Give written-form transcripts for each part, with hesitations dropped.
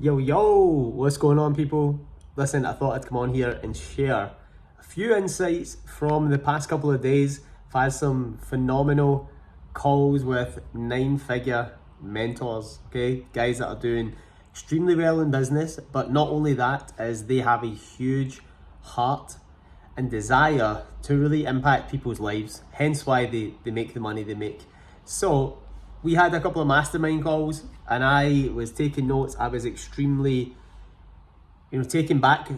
Yo, what's going on, people? Listen, I thought I'd come on here and share a few insights from the past couple of days. I've had some phenomenal calls with 9-figure mentors, okay? Guys that are doing extremely well in business, but not only that, is they have a huge heart and desire to really impact people's lives, hence why they make the money they make. So we had a couple of mastermind calls and I was taking notes. I was extremely taken back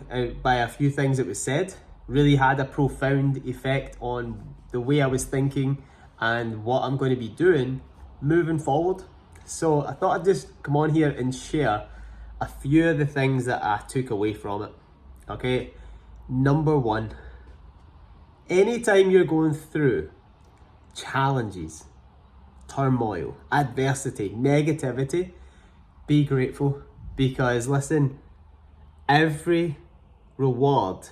by a few things that was said. Really had a profound effect on the way I was thinking and what I'm going to be doing moving forward. So I thought I'd just come on here and share a few of the things that I took away from it. Okay, number one, anytime you're going through challenges, turmoil, adversity, negativity, be grateful, because listen, every reward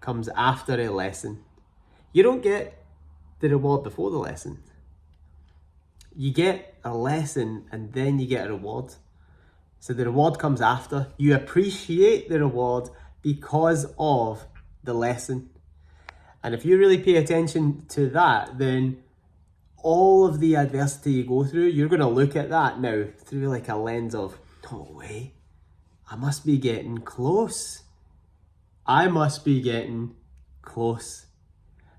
comes after a lesson. You don't get the reward before the lesson. You get a lesson and then you get a reward. So the reward comes after. You appreciate the reward because of the lesson. And if you really pay attention to that, then all of the adversity you go through, you're going to look at that now through like a lens of, no way, I must be getting close. I must be getting close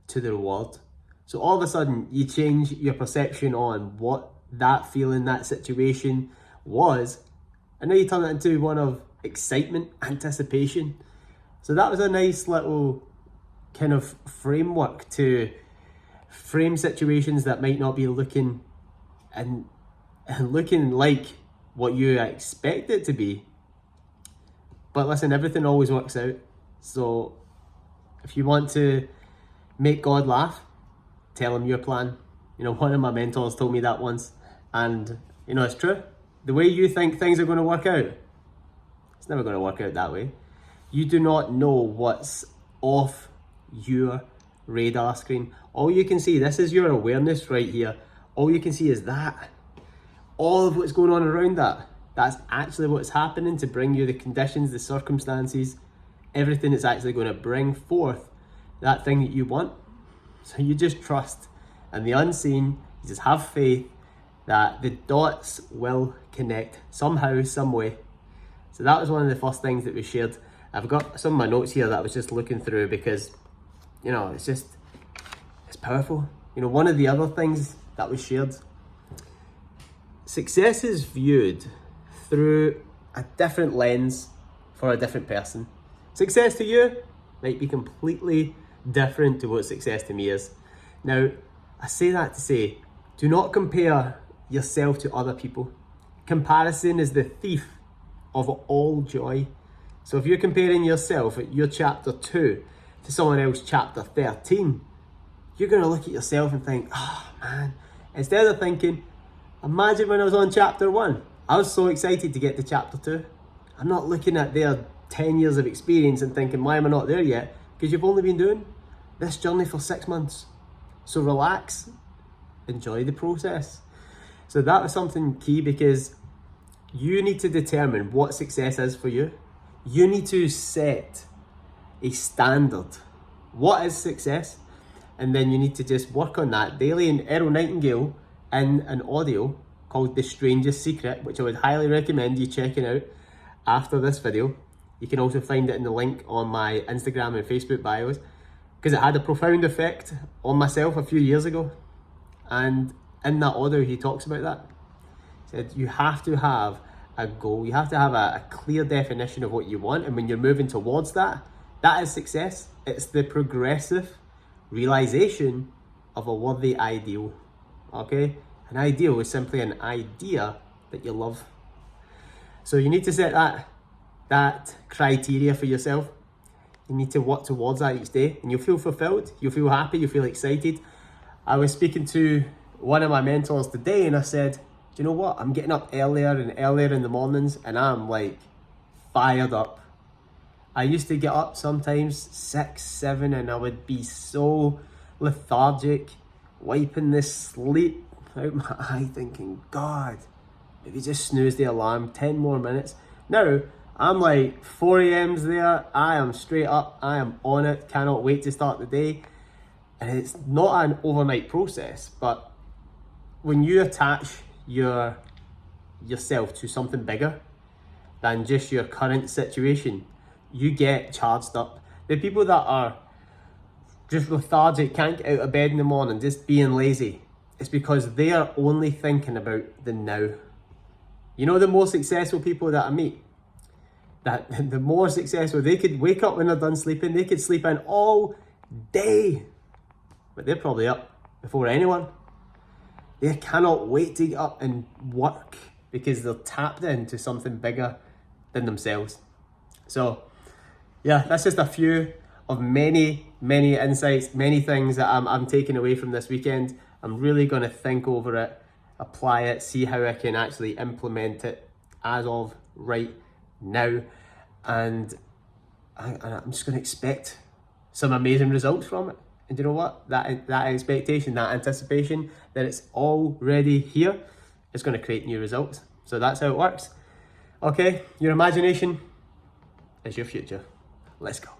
to the reward. So all of a sudden, you change your perception on what that feeling, that situation was, and now you turn it into one of excitement, anticipation. So that was a nice little kind of framework to frame situations that might not be looking and looking like what you expect it to be. But listen, everything always works out. So if you want to make God laugh, tell him your plan. One of my mentors told me that once, and it's true. The way you think things are going to work out, it's never going to work out that way. You do not know what's off your radar screen. All you can see, this is your awareness right here. All you can see is that. All of what's going on around that. That's actually what's happening to bring you the conditions, the circumstances, everything that's actually going to bring forth that thing that you want. So you just trust. And the unseen, you just have faith that the dots will connect somehow, some way. So that was one of the first things that we shared. I've got some of my notes here that I was just looking through because it's powerful. One of the other things that was shared, success is viewed through a different lens for a different person. Success to you might be completely different to what success to me is. Now, I say that to say, do not compare yourself to other people. Comparison is the thief of all joy. So if you're comparing yourself at your chapter 2 to someone else chapter 13, you're going to look at yourself and think, oh man, instead of thinking, imagine when I was on chapter 1, I was so excited to get to chapter 2. I'm not looking at their 10 years of experience and thinking, why am I not there yet? Because you've only been doing this journey for 6 months. So relax, enjoy the process. So that was something key, because you need to determine what success is for you. You need to set a standard. What is success? And then you need to just work on that daily. And Earl Nightingale, in an audio called The Strangest Secret, which I would highly recommend you checking out after this video. You can also find it in the link on my Instagram and Facebook bios, because it had a profound effect on myself a few years ago. And in that audio, he talks about that. He said you have to have a goal. You have to have a clear definition of what you want. And when you're moving towards that, that is success. It's the progressive realization of a worthy ideal. Okay? An ideal is simply an idea that you love. So you need to set that criteria for yourself. You need to work towards that each day, and you'll feel fulfilled, you'll feel happy, you'll feel excited. I was speaking to one of my mentors today, and I said, do you know what? I'm getting up earlier and earlier in the mornings, and I'm like fired up. I used to get up sometimes 6, 7, and I would be so lethargic, wiping the sleep out my eye, thinking, God, maybe just snooze the alarm 10 more minutes. Now, I'm like 4 a.m.'s there, I am straight up, I am on it, cannot wait to start the day. And it's not an overnight process, but when you attach yourself to something bigger than just your current situation, you get charged up. The people that are just lethargic, can't get out of bed in the morning, just being lazy, it's because they are only thinking about the now. You know, the more successful people that I meet, that the more successful, they could wake up when they're done sleeping, they could sleep in all day, but they're probably up before anyone. They cannot wait to get up and work because they're tapped into something bigger than themselves. So yeah, that's just a few of many insights, many things that I'm taking away from this weekend. I'm really going to think over it, apply it, see how I can actually implement it as of right now. And I'm just going to expect some amazing results from it. And you know what? That expectation, that anticipation that it's already here is going to create new results. So that's how it works. Okay, your imagination is your future. Let's go.